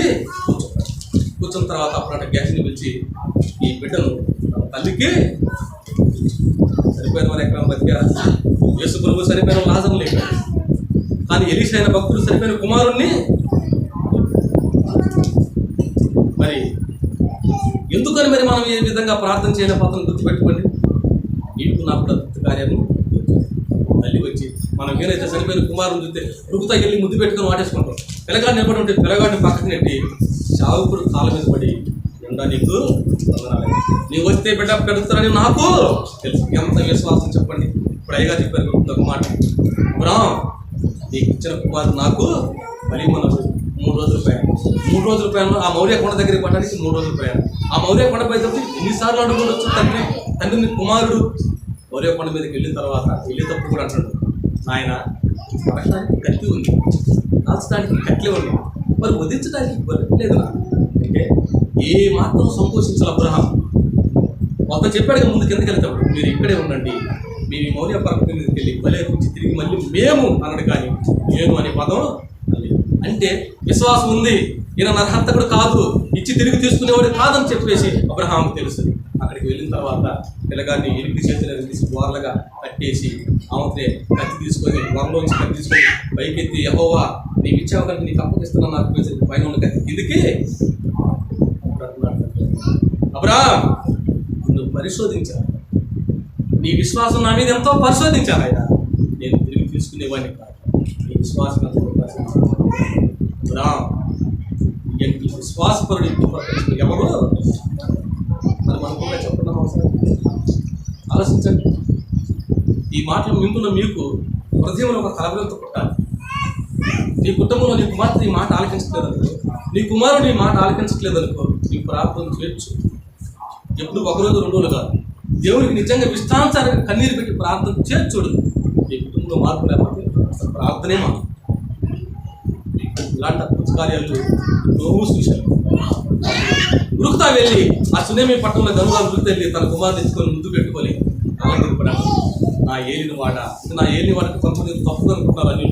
Speaker 2: కూర్చున్న తర్వాత అప్పుడు గ్యాస్ని పిలిచి ఈ బిడ్డను తల్లికి సరిపోయిన వారు ఎక్కడ బతికారా? యేసు ప్రభు సరిపోయిన లాజరు లేక, కానీ ఎలీషా అయిన భక్తులు సరిపోయిన కుమారుణ్ణి. మరి ఎందుకని మరి మనం ఏ విధంగా ప్రార్థన చేయని పత్రం గుర్తుపెట్టుకోండి. నీకు నా ప్రతి కార్యము తల్లి వచ్చి మనం ఏదైతే చనిపోయిన కుమారుని చూస్తే రుకుతా వెళ్ళి ముద్దు పెట్టుకొని వాటేసుకుంటాం. పిల్లగాడిని నిలబడి ఉంటే పిల్లగాడిని పక్కన నెట్టి చావుకుడు కాళ్ళ మీద పడి ఉండా నీకు వందనాలు, నీవు వస్తే బిడ్డ పెడుతారని నాకు తెలుసు. ఎంత విశ్వాసం చెప్పండి. ఇప్పుడు అయ్యగా చెప్పారు ఒక మాట, బ్రాహ్మ నీకు ఇచ్చిన కుమారుడు నాకు బలిమనడు. 3 రోజుల ప్రయాణం. 3 రోజుల ప్రయాణంలో ఆ మౌర్య కొండ దగ్గరికి పట్టడానికి 3 రోజుల ప్రయాణం. ఆ మౌర్య కొండ పైకి ఎన్నిసార్లు అడుగుండొచ్చు తండ్రిని కుమారుడు. మౌర్య కొండ మీదకి వెళ్ళిన తర్వాత వెళ్ళేటప్పుడు కూడా అంటాడు, నాయన పడటానికి కత్తి ఉంది, కాల్చడానికి కట్లే ఉంది, మరి వధించడానికి లేదు నా అంటే ఏ మాత్రం సంకోచించాలి అబ్రహాం. మొత్తం చెప్పాడు ముందు కిందకి వెళ్తాడు, మీరు ఇక్కడే ఉండండి, మీ మౌర్య పర్వతం మీదకి వెళ్ళి బలి అర్పించి తిరిగి మళ్ళీ మేము అన్నాడు. కానీ నేను అనే పదం అంటే విశ్వాసం ఉంది, ఈయన నరహంతకుడు కాదు, ఇచ్చి తిరిగి తీసుకునేవాడు కాదని చెప్పేసి అబ్రహాం తెలుసు. అక్కడికి వెళ్ళిన తర్వాత పిల్లగాన్ని 8 చేతులు తీసి గోర్లగా కట్టేసి ఆమెతే కత్తి తీసుకొని వరలోంచి కత్తి తీసుకొని పైకెత్తి, యెహోవా నీవు ఇచ్చావు కనుక నీకు అప్పగిస్తున్నా నాకు పైన ఉన్న కత్తి కిందికి అబ్రహాం నువ్వు పరిశోధించావు, నీ విశ్వాసం నా మీద ఎంతో పరిశోధించాను ఆయన, నేను తిరిగి తీసుకునేవాడిని కాదు, నీ విశ్వాసం విశ్వాసపరుడు ఎవరు మరి మనం కూడా చెప్తున్నాం అవసరం. ఆలోచించండి. ఈ మాటలు వింటున్న మీకు హృదయంలో ఒక కలవరంతో పుట్టాలి. నీ కుటుంబంలో నీ కుమార్తె ఈ మాట ఆలకించట్లేదు అనుకో, నీ కుమారుడు ఈ మాట ఆలకించట్లేదు అనుకో, నీ ప్రార్థన చేయొచ్చు. ఎప్పుడు 1 రోజు 2 రోజులు కాదు, దేవునికి నిజంగా విష్టాంతానికి కన్నీరు పెట్టి ప్రార్థన చేయొచ్చుడు. నీ కుటుంబంలో మార్పు లేకపోతే అసలు ప్రార్థనే మాట. ఇలాంటి అద్భుత కార్యాలు నోవు చూశారు. ఉరుకుతా వెళ్ళి ఆ సునేమి పట్టణంలో గనుగా ఉరుకుతా వెళ్ళి తన కుమారుని తెచ్చుకొని ముందు పెట్టుకొని ఆనందపడాడు. నా ఏలిని వాడ, నా ఏలిని వాడకి కొంతమంది తప్పుగా అనుకుంటున్నారు అని.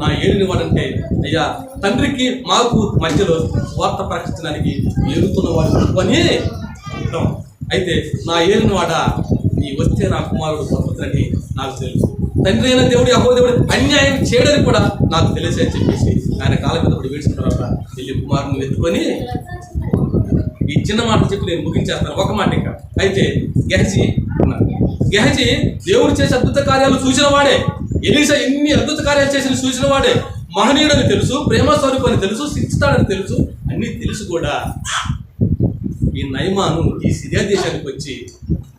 Speaker 2: నా ఏలిని వాడంటే అయ్యా తండ్రికి మాకు మధ్యలో వార్త ప్రకటించడానికి ఏలుతున్న వాడు అని అర్థం. అయితే నా ఏలిని వాడ నీ వస్తే నా కుమారుడు పొందుతారని నాకు తెలుసు. తండ్రి అయిన దేవుడు యెహోవా దేవుడు అన్యాయం చేయడని కూడా నాకు తెలిసే అని చెప్పేసి ఆయన కాళ్ళ మీద పడి వేసిన తర్వాత వెళ్ళి కుమారుని ఎత్తుకొని ఈ చిన్న మాట చెప్పి నేను ముగించేస్తాను. ఒక మాట ఇంకా. అయితే గెహజీ ఉన్నారు. గెహజీ దేవుడు చేసే అద్భుత కార్యాలు చూసిన వాడే, ఎలీషా ఎన్ని అద్భుత కార్యాలు చేసిన చూసిన వాడే, మహనీయుడని తెలుసు, ప్రేమ స్వరూపని తెలుసు, శిక్షిస్తాడని తెలుసు, అన్నీ తెలుసు కూడా. ఈ నయమాను ఈ సిరియా దేశానికి వచ్చి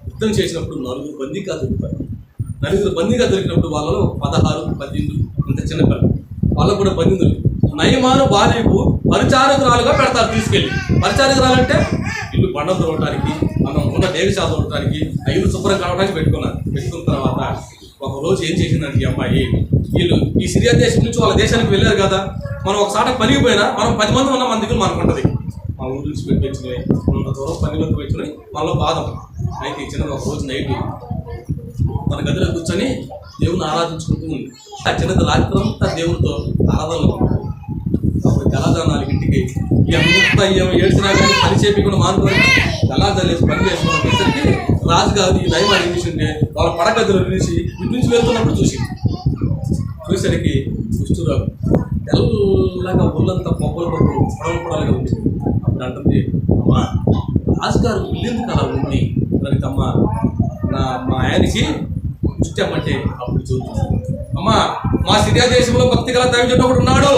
Speaker 2: యుద్ధం చేసినప్పుడు 4 బందీగా దొరుకుతారు. 4 బందీగా దొరికినప్పుడు వాళ్ళలో 16, 18 ఇంత చిన్నపిల్లలు వాళ్ళకు కూడా బందీలు. నయమాను భార్యకు పరిచారకురాలుగా పెడతారు తీసుకెళ్ళి. పరిచారకురాలంటే ఇల్లు బండం తోడటానికి, మనం ఉన్న దేగశాల తోడటానికి, ఆ ఇల్లు శుభ్రం కావడానికి పెట్టుకున్నారు. పెట్టుకున్న తర్వాత ఒక రోజు ఏం చేసిందంటే ఈ అమ్మాయి, వీళ్ళు ఈ సిరియా దేశం నుంచి వాళ్ళ దేశానికి వెళ్ళారు కదా, మనం ఒకసాట పనికి పోయినా మనం 10 మంది ఉన్న మన దగ్గర మనకు ఉంటుంది. మా ఊరు నుంచి పెట్టి వచ్చినాయి, మన దూరం పనిలోకి వచ్చినాయి, మనలో బాధం. అయితే చిన్నది ఒక రోజు నైట్ మన గదిలో కూర్చొని దేవుని ఆరాధించుకుంటూ ఉంది. ఆ చిన్నది రాత్రంతా దేవుడితో ఆరాధనలో అప్పుడు తెల్లదానాలు ఇంటికి ఎంత ఏడ్చినా కానీ పని చేపకుండా మానుకొని తెల్లదాలు వేసి పని చేసుకున్నప్పటిసరికి రాజుగారు ఈ దైవం అడిగింటే వాళ్ళ పడగదిలో నిలిచి ఇటు నుంచి వెళ్తున్నప్పుడు చూసేసరికి కుష్ఠరోగం తెల్లగా ఒళ్ళంతా పొప్పలు పొడవలుగా ఉంది. అప్పుడు అంటుంది, అమ్మా రాజుగారు వెళ్ళేందుకు అలా ఉంది దానికి, అమ్మ మా ఆయనకి కుష్టి అమ్మంటే అప్పుడు చూస్తుంది. అమ్మా మా సిరియా దేశంలో భక్తి గల దైవజనుడు ఒకడు ఉన్నాడు,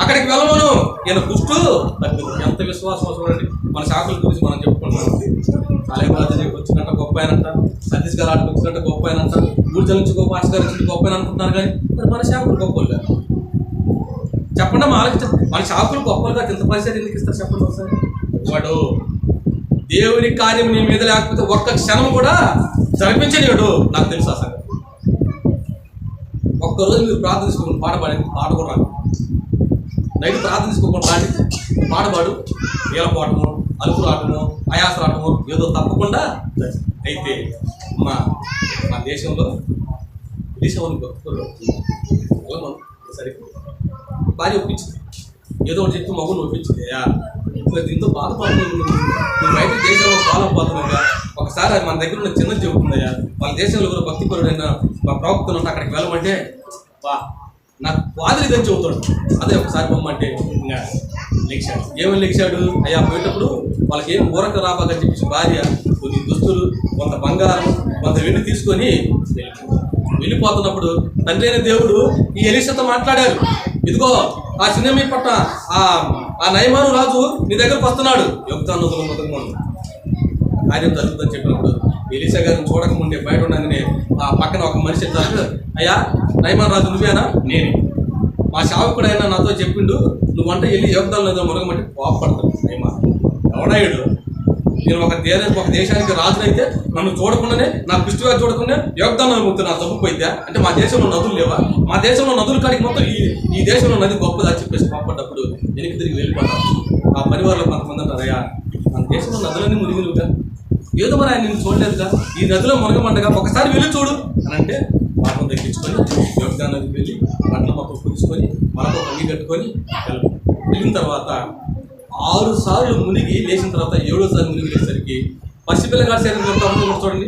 Speaker 2: అక్కడికి వెళ్ళమను, ఈయన కుష్టు తగ్గుతుంది. ఎంత విశ్వాసం చూడండి. మన శాఖల గురించి మనం చెప్పుకుంటున్నాం. కాలేజీ వచ్చినట్ట గొప్ప ఆయనంట, సతీష్ గారు ఆడికి వచ్చినట్ట గొప్ప ఆయనంట, ఊర్జల నుంచి గొప్ప ఆశ గారు వచ్చి గొప్ప ఆయన అనుకుంటున్నారు. కానీ మరి మన సేవకులు గొప్పలు కాదు. చెప్పండి, మన సేవకులు గొప్పలు కాదు. ఇంత పరిస్థితి ఎందుకు ఇస్తారు చెప్పండి ఒకసారి. వాడు దేవుని కార్యం నీ మీద లేకపోతే ఒక్క క్షణం కూడా జరిపించలేడు. నాకు తెలుసు అసలు. ఒక్కరోజు మీరు ప్రార్థించుకోకుండా పాట కూడా రాదు. నైట్ ప్రార్థించుకోకుండా రాండి, పాడబాడు, వీలపోవటము, అలుపు రావటము, ఆయాస రావటము ఏదో తప్పకుండా. అయితే మా దేశంలో సరే భార్య ఒప్పించింది, ఏదో ఒకటి చెప్పి మగుని ఒప్పించింది. దీంతో బాధపడుతుంది, నువ్వు బయట దేశంలో బాధపడుతున్నాగా. ఒకసారి మన దగ్గర ఉన్న చిన్నది చెబుతుందయ్యా, వాళ్ళ దేశంలో కూడా భక్తిపరుడైన మా ప్రవక్తలు ఉంటే అక్కడికి వెళ్ళమంటే నాకు వాదిని ఇదని చెబుతాడు. అదే ఒకసారి పొమ్మంటే ఇంకా లెక్చాడు. ఏమని లెక్చాడు? అయ్యా పోయేటప్పుడు వాళ్ళకి ఏం ఊరక రాబాకని చెప్పేసి భార్య కొన్ని దుస్తులు, కొంత బంగారం, కొంత వెండి తీసుకొని వెళ్ళిపోతున్నప్పుడు తండ్రి అయిన దేవుడు ఈ ఎలీషాతో మాట్లాడారు. ఇదిగో ఆ సినిమా పట్ట ఆ నయమాను రాజు నీ దగ్గరకు వస్తున్నాడు, యోగ్తాను కార్యం జరుగుతుందని చెప్పినప్పుడు ఎలీషా గారిని చూడకముందే బయట ఉండగానే ఆ పక్కన ఒక మనిషి చెప్తారు, అయ్యా నయమాన్ రాజు నువ్వేనా? నేనే. మా సేవకుడైనా నాతో చెప్పిండు నువ్వు వంట వెళ్ళి యోగ్దాలు మురగమంటే కోపడతాడు. నయమాన్ ఎవడాయుడు, నేను ఒక దేశానికి రాజునైతే నన్ను చూడకుండానే, నా దృష్టిగా చూడకుండా యోగ్దానం ముక్తి నా తప్పుపోయిద్దా? అంటే మా దేశంలో నదులు లేవా? మా దేశంలో నదుల కాడికి మొత్తం ఈ దేశంలో నది గొప్పదా చెప్పేసి కోపడ్డప్పుడు వెనక్కి తిరిగి వెళ్ళిపోతాను. ఆ పరివారంలో కొంతమంది అంటారు, అయ్యా మన దేశంలో నదులన్నీ మునిగిలుగా, ఏదో మరి ఆయన నేను చూడలేదుగా, ఈ నదిలో మునగమంటగా ఒకసారి వెళ్ళి చూడు అని అంటే పాపం తగ్గించుకొని యోగ్దా నదికి వెళ్ళి బట్టల మొత్తం పులుచుకొని మనకు అంగి కట్టుకొని వెళ్ళిన తర్వాత 6 సార్లు మునిగి లేచిన తర్వాత 7వ సారి మునిగి లేసరికి పసి పిల్లగాడి శరీరం కూడా చూడండి.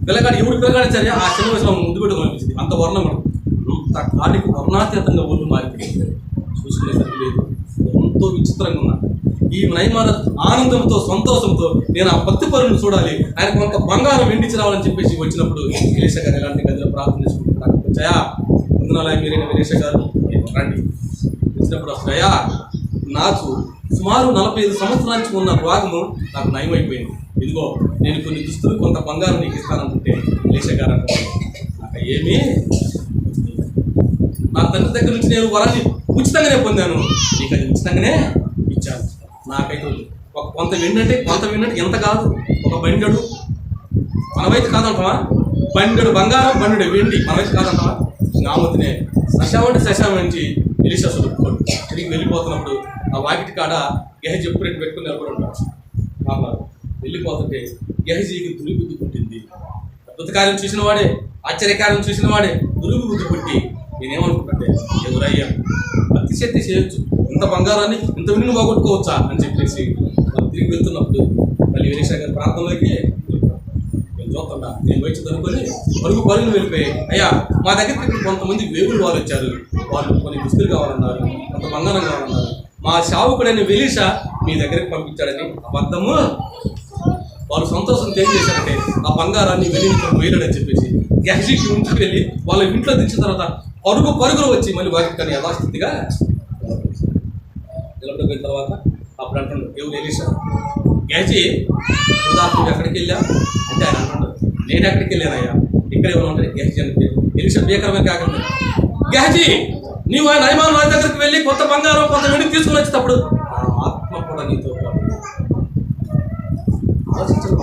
Speaker 2: పిల్లగాడు ఎవడు పిల్లగాడి సరే ఆ చిన్న వయసులో ముందు పెట్టుకు అనిపించింది. అంత వర్ణం అంత కాటికి వర్ణాతీతంగా ఒళ్ళు మారిపోయింది. చూసుకునేసరికి లేదు, ఎంతో విచిత్రంగా ఉన్నా. ఈ నయమాన ఆనందంతో సంతోషంతో నేను ఆ భక్తి పరులను చూడాలి, ఆయన కొంత బంగారం వెండిచి రావాలని చెప్పేసి వచ్చినప్పుడు ఎలీషా గారు ఎలాంటి గదిలో ప్రార్థన చేసుకుంటున్నారు. వచ్చాయా వందనాలయ మీరైన ఎలీషా గారు రండి. వచ్చినప్పుడు వస్తాయా నాకు సుమారు 45 సంవత్సరాల నుంచి ఉన్న రోగము నాకు నయమైపోయింది. ఇదిగో నేను కొన్ని దుస్తులు కొంత బంగారం నీకు ఇస్తానంటుంటే ఎలీషా గారు అంటారు, నాకు ఏమీ నా తండ్రి దగ్గర నుంచి నేను వరాన్ని ఉచితంగానే పొందాను, నీకు అది ఉచితంగానే ఇచ్చాను. నాకైతే కొంత విండంటే ఎంత కాదు, ఒక బండెడు మనమైతే కాదంటావా, బండెడు బంగారం బండెడు వెండి మనమైతే కాదంటావా. నామతినే శశామంటి ఎలీషా కొట్టుకోండి. తిరిగి వెళ్ళిపోతున్నప్పుడు ఆ వాకిటి కాడ గెహజీ ఎప్పుడు పెట్టుకుని ఎవరు ఉంటారు. వెళ్ళిపోతుంటే గెహజీకి దుర్బుద్ధి పుట్టింది. అద్భుత కార్యం చూసిన వాడే, ఆశ్చర్యకార్యం చూసిన వాడే దుర్బుద్ధి పుట్టి నేనేమనుకుంటే ఎవరయ్యా అతిశక్తి చేయొచ్చు, ఇంత బంగారాన్ని ఇంత విన్ను పోగొట్టుకోవచ్చా అని చెప్పేసి తిరిగి వెళ్తున్నప్పుడు మళ్ళీ ఎలీషా గారి ప్రాంతంలోకి నేను చూస్తుంటా. నేను వచ్చి అనుకొని పరుగులు వెళ్ళిపోయి, అయ్యా మా దగ్గరికి కొంతమంది వేగులు వాళ్ళు వచ్చారు, వాళ్ళు కొన్ని దుస్తులు కావాలన్నారు, కొంత బంగారం కావాలన్నారు, మా సేవకుడైన ఎలీషా మీ దగ్గరికి పంపించాడని అబద్ధము. వాళ్ళు సంతోషం తెలియజేశారంటే ఆ బంగారాన్ని వెళ్ళాడని చెప్పేసి గెహజీకి ఇంటికి వెళ్ళి వాళ్ళ ఇంట్లో దించిన తర్వాత పరుగులు వచ్చి మళ్ళీ వారికి కానీ యథాస్థితిగా నిలబడిపోయిన తర్వాత అప్పుడు అంటున్నాడు, ఎవరు ఎలీషా? గెహజీ ఉదాహరణ ఎక్కడికి వెళ్ళా అంటే ఆయన అంటున్నాడు, నేను ఎక్కడికి వెళ్ళానయ్యా, ఇక్కడ ఏమైనా ఉంటుంది గెహజీ అంటే. ఎలీషా భీకరమే కాకుండా, గెహజీ నీవు ఆయన నయమాను రాజు దగ్గరికి వెళ్ళి కొంత బంగారం కొంత వెండి తీసుకుని వచ్చేటప్పుడు ఆత్మ కూడా నీతో ఆలోచించడం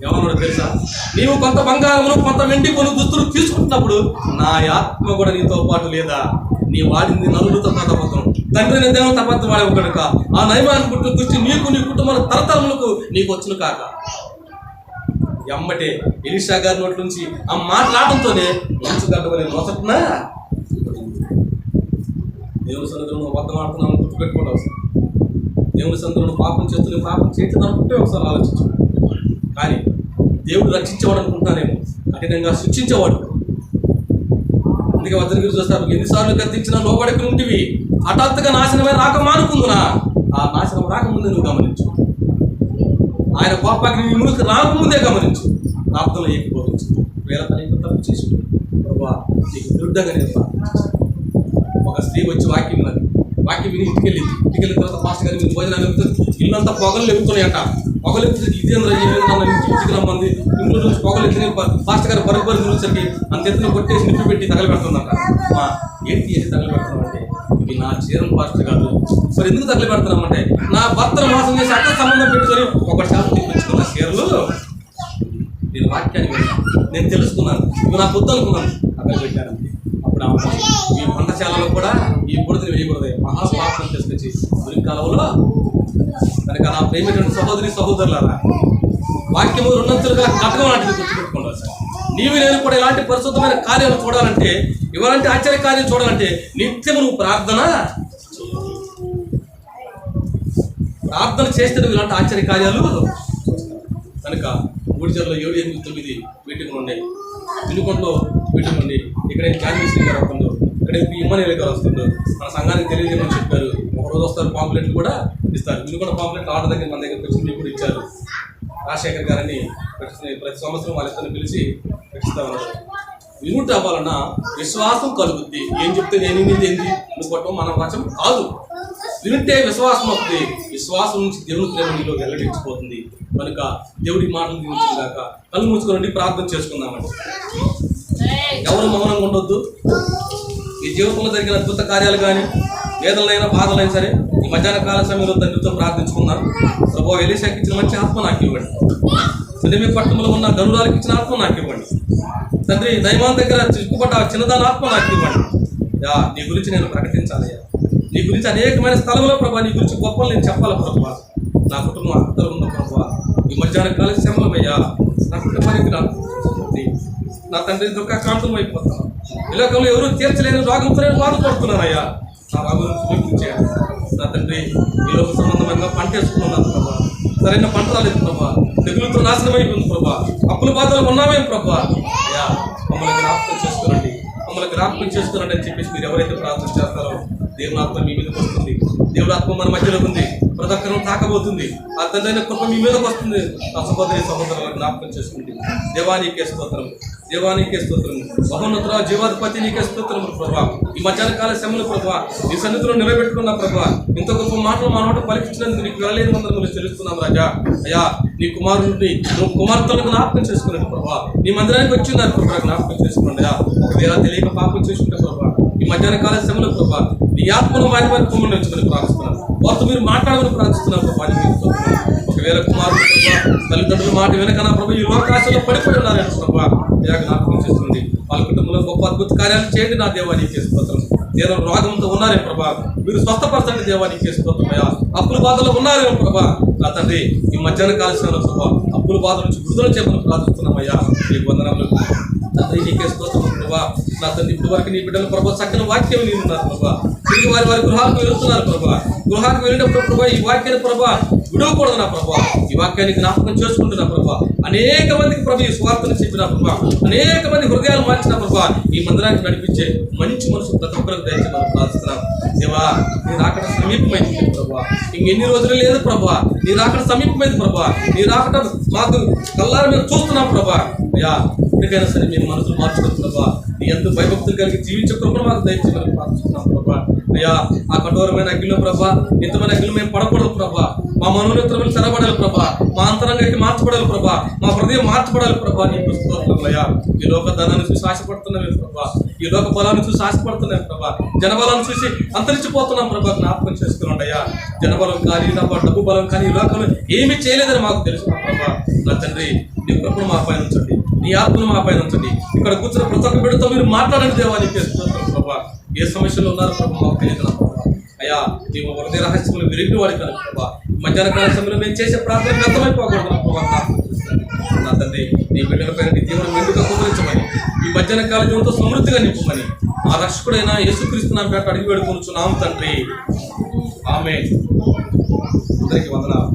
Speaker 2: ఏమన్నాడు తెలుసా? నీవు కొంత బంగారమును కొంత వెండి కొన్ని దుస్తులు తీసుకుంటున్నప్పుడు నా ఆత్మ కూడా నీతో పాటు లేదా? నీ వాడింది నలుగురితో తపత్వం, తండ్రి నిర్దేవం తపత్వం వాడే కనుక ఆ నయమాన్ని పుట్టిన దృష్టి నీకు నీ కుటుంబాల తరతరములకు నీకు వచ్చును కాక. ఎమ్మటే ఎలీషా గారి నోటి నుంచి ఆ మాట్లాడటంతోనే మనసు గడ్డవలే మొదటిన దేవుని సన్నిధిలో అబద్ధం ఆడుతున్నాను గుర్తుపెట్టుకోండి. అవసరం దేవుని సన్నిధిలో పాపం చేస్తున్న పాపం చేతి అనుకుంటే ఒకసారి ఆలోచించు. కానీ దేవుడు రక్షించేవాడు అనుకుంటున్నానేమో, కఠినంగా శిక్షించేవాడు. అందుకే వద్దరికి చూస్తారు, ఎన్నిసార్లు గద్దించినా లోబడికి ఉంటివి, హఠాత్తుగా నాశనమే రాక మానుకుందునా. ఆ నాశనం రాకముందే నువ్వు గమనించు, ఆయన కోపానికి నీ ముందుకు రాకముందే గమనించు, ప్రార్థనలో ఏకీభవించు. వేళ తన తప్పు చేసి ప్రభా నీకు విరుద్ధంగా నేను ఒక స్త్రీ వచ్చి వాక్యం ఉన్నది, వాక్యం విని ఇంటికెళ్ళిన తర్వాత పాస్టర్ గారు మీరు భోజనాన్ని ఇల్లంతా పొగలు ఎగుతున్నాయంట. పొగలు ఎత్తుతుంది ఇదేంద్ర నన్ను ఇంటికి రమ్మంది, ఇంట్లో నుంచి పొగలు ఎత్తుని పాస్టర్ గారు బరుగు చూసరికి అంత ఎత్తున కొట్టేసి నిప్పు పెట్టి తగలబెడుతుందంట. ఏంటి చేసి తగలబెడుతున్నామంటే ఇది నా చీరం పాస్టర్ కాదు. మరి ఎందుకు తగలబెడుతున్నామంటే నా భర్తను మోసం చేసి అక్కడ సంబంధం పెట్టుకొని ఒకటి శాతం తెప్పించుకున్న చీరలు నేను వాక్యాన్ని విన్నాను, నేను తెలుసుకున్నాను, ఇవి నాకు వద్దు అనుకున్నాను, అక్కడ పెట్టానండి. అప్పుడు ఈ పంటశాలలో కూడా ఈ బుడతని వేయకూడదు, మహాపాపం తీసుకొచ్చి ఉరి కాలంలో కనుక నా ప్రేమిటువంటి సహోదరి సహోదరులారా, వాక్యము రెండంచులుగా కటకం లాంటిది గుర్తుపెట్టుకోవాలి సార్. నీవు నేను కూడా ఇలాంటి పరిశుద్ధమైన కార్యాలు చూడాలంటే, ఇలాంటి ఆశ్చర్య కార్యాలు చూడాలంటే నిత్యము నువ్వు ప్రార్థన చేస్తే నువ్వు ఇలాంటి ఆశ్చర్య కార్యాలు. కనుక ఊడిచర్లో 7, 8, 9 మీటింగ్లు ఉన్నాయి, వినుకొండలో మీటింగ్ ఉంది, ఇక్కడ క్యాన్వీసింగ్ గారు వస్తుండ్రు, ఇక్కడ ఇమ్మనేలు గారు వస్తుండ్రు. మన సంఘానికి తెలియజేయమని చెప్పారు. ఒకరోజు వస్తారు, పాంప్లెట్లు కూడా ఇస్తారు. వినుకొండ పాంప్లెట్లు ఆర్డర్ దగ్గర మన దగ్గర వచ్చి మీకు కూడా ఇచ్చారు. రాజశేఖర్ గారిని ప్రతి సంవత్సరం వాళ్ళిద్దరిని పిలిచి పెట్టిస్తా ఉన్నారు. వినుట వలన విశ్వాసం కలుగుద్ది. ఏం చెప్తే నేను ఏంది అనుకోవటం మన వచనం కాదు. వింటే విశ్వాసం వస్తుంది. విశ్వాసం నుంచి దేవుని ప్రేమ నీలో వెల్లడించిపోతుంది. కనుక దేవుడి మాటలు దీవించుగాక. కళ్ళు మూసుకొని ప్రార్థన చేసుకుందామండి. ఎవరు మౌనంగా ఉండొద్దు. ఈ జీవితంలో జరిగిన అద్భుత కార్యాలు కానీ, వేదనలైనా బాధలైనా సరే, ఈ మధ్యాహ్న కాల సమయంలో తండ్రితో ప్రార్థించుకున్నాను. ప్రభు ఎలీషాకి ఇచ్చిన మంచి ఆత్మ నాకు ఇవ్వండి. తండ్రి పట్టణంలో ఉన్న గనురాలకు ఇచ్చిన ఆత్మ నాకు ఇవ్వండి. తండ్రి నయమాన్ దగ్గర చిక్కుపడ్డ చిన్నదాని ఆత్మ నాకు ఇవ్వండి. నీ గురించి నేను ప్రకటించాలయ్యా. నీ గురించి అనేకమైన స్థలంలో ప్రభావ నీ గురించి గొప్పలు నేను చెప్పాలి ప్రభావ. నా కుటుంబం అర్థం ఉన్న ప్రభావ ఈ మధ్యాహ్న కాల శ్రమలమయ్యా. నా కుటుంబానికి నా తండ్రి దుఃఖకాంతం అయిపోతాను. ఈ లోకంలో ఎవరు తీర్చలేని రోగంతో నేను బాధపడుతున్నానయ్యా. నా రోగం చూపించేయాలి. నా తండ్రి ఈ లోక సంబంధంగా పంట వేసుకున్నాను ప్రభావ. సరైన పంట రాలేదు ప్రభావ. తెగులతో నాశనం అయిపోయింది ప్రభావ. అప్పుల బాధలు ఉన్నామేం ప్రభావ. అయ్యా మమ్మల్ని జ్ఞాపకం చేసుకోనండి, మమ్మల్ని జ్ఞాపకం చేసుకోనండి అని చెప్పేసి మీరు ఎవరైతే ప్రార్థన చేస్తారో దేవుని ఆత్మ మీ మీదకి వస్తుంది. దేవుడి ఆత్మ మన మధ్యలో ఉంది, ప్రతి ఒక్కరిని తాకబోతుంది. ఆ తండ్రి కృప మీ మీదకి వస్తుంది. ఆ సహోదరి సహోదరులను జ్ఞాపకం చేసుకుంది. దేవానికే స్తోత్రం, దేవానికే స్తోత్రం. మహోన్నతుల జీవాధిపతి నీకే స్తోత్రం ప్రభా. ఈ మధ్యాహ్న కాల శ్రమలు ప్రభా నీ సన్నిధిలో నిలబెట్టుకున్నా ప్రభా. ఇంత గొప్ప మాటలు మా నోట పలికించినందుకు నీకు వెళ్ళలేని మందిరంలో చెల్లిస్తున్నాం రాజా. అయ్యా నీ కుమారుడిని నువ్వు కుమార్తెలకు జ్ఞాపకం చేసుకున్నాడు ప్రభా. నీ మందిరానికి వచ్చిన్నారు ప్రభా, జ్ఞాపకం చేసుకున్నాడు. ఒకవేళ తెలియక పాపం చేసుకుంటే ప్రభా ఈ మధ్యాహ్న కాల శ్రమలు ప్రభా నీ ఆత్మను వారి వారి కుమ్మని ఉంచుకొని ప్రార్థిస్తున్నాను. వారితో మీరు మాట్లాడమని ప్రార్థిస్తున్నాను ప్రభా. ఒకవేళ కుమారుడు ప్రభా తల్లిదండ్రుల మాట వెనకనా ప్రభా ఈ లోకాశలో పడిపోయి ఉన్నారని ప్రభా జ్ఞాపకం చేస్తుంది. వాళ్ళ కుటుంబంలో గొప్ప అద్భుత కార్యాలు చేయండి నా దేవానికి స్తోత్రం. నేను రోగంతో ఉన్నారే ప్రభా మీరు స్వస్థపరచండి దేవానికి స్తోత్రం. అయ్యా అప్పుల బాధలో ఉన్నారేమో ప్రభా నా తండ్రి ఈ మధ్యాహ్న కాలశ్రమంలో ప్రభా అప్పుల బాధ నుంచి విడుదల చేయమని ప్రార్థిస్తున్నామయ్యా. నీకు వందనములు తండ్రి, నీకే స్తోత్రం ప్రభా. నా తండ్రి ఇప్పుడు వరకు నీ బిడ్డలు ప్రభా చక్కని వాక్యం నేను ఉన్నారు ప్రభా. తిరిగి వారి గృహాలకు వెళుతున్నారు ప్రభా. గృహానికి వెళ్ళినప్పుడు ప్రభా ఈ వాక్యాన్ని ప్రభా విడవకూడదు నా ప్రభా. ఈ వాక్యాన్ని జ్ఞాపకం చేసుకుంటున్నా ప్రభా. అనేక మందికి ప్రభా ఈ స్వార్థను చెప్పిన ప్రభా, అనేక మంది హృదయాలు మార్చిన ప్రభా ఈ మందిరానికి నడిపించే మంచి మనసు ప్రతి ఒక్కరికి దయచేసి మనం ప్రార్థిస్తున్నాం. దేవా నీ రాకడ సమీపమైంది ప్రభా. ఇంకెన్ని రోజులు లేదు ప్రభా. నీ రాకడ సమీపమైంది ప్రభా. నీ రాకడ మాకు కల్లారా మేము చూస్తున్నాం ప్రభా. అయ్యా ఇప్పటికైనా సరే మేము మనసులు మార్చుకోవచ్చు ప్రభా. నీ ఎంతో భయభక్తులు కలిగి జీవించే కృపను మాకు దయచేసి మనం ప్రార్థిస్తున్నాం ప్రభా. అయ్యా ఆ కఠోరమైన అగ్నిలో ప్రభా నిత్యమైన అగ్నిలో మేము పడకూడదు ప్రభా. మా మనోనేత్రములు తెరబడాలి ప్రభా. మా అంతరంగానికి మార్చబడాలి ప్రభా. మా హృదయం మార్చబడాలి ప్రభా. నీకు స్తోత్రమయ్యా. ఈ లోక ధనాన్ని చూసి ఆశపడుతున్నామే ప్రభా. ఈ లోక బలాన్ని చూసి ఆశపడుతున్నాం ప్రభా. జనబలాన్ని చూసి అంతరించిపోతున్నాం ప్రభా. జ్ఞాపకం చేసుకున్నాం అయ్యా. జనబలం కానీ డబ్బు బలం కానీ ఈ లోకంలో ఏమీ చేయలేదని మాకు తెలుసు ప్రభా. నా తండ్రి నీ కృపను మా పైన ఉంచండి, నీ ఆత్మను మా పైన ఉంచండి. ఇక్కడ కూర్చున్న ప్రతి ఒక్క బిడ్డతో మీరు మాట్లాడండి దేవానికి స్తోత్రం ప్రభా. ఏ సమస్యలో ఉన్నారు ప్రభా మాకు తెలియదు ప్రభా. అయ్యా నీవు హృదయ రహస్యములు విరిగిన వాడి కనుక ప్రభా మధ్యాహ్న కాల సమయంలో మేము చేసే ప్రార్థన వ్యర్థమైపోకూడదు ప్రభా. నా తండ్రి నీ బిడ్డల పైన నీ జీవనం మెండుగా కుమరించమని ఈ మధ్యాహ్న కాల జీవంతో సమృద్ధిగా నింపమని ఆ రక్షకుడైన యేసుక్రీస్తు నామమున పేట అడిగి వేడుకొనుచున్నాము తండ్రి. ఆమేన్. అందరికీ వందనాలు.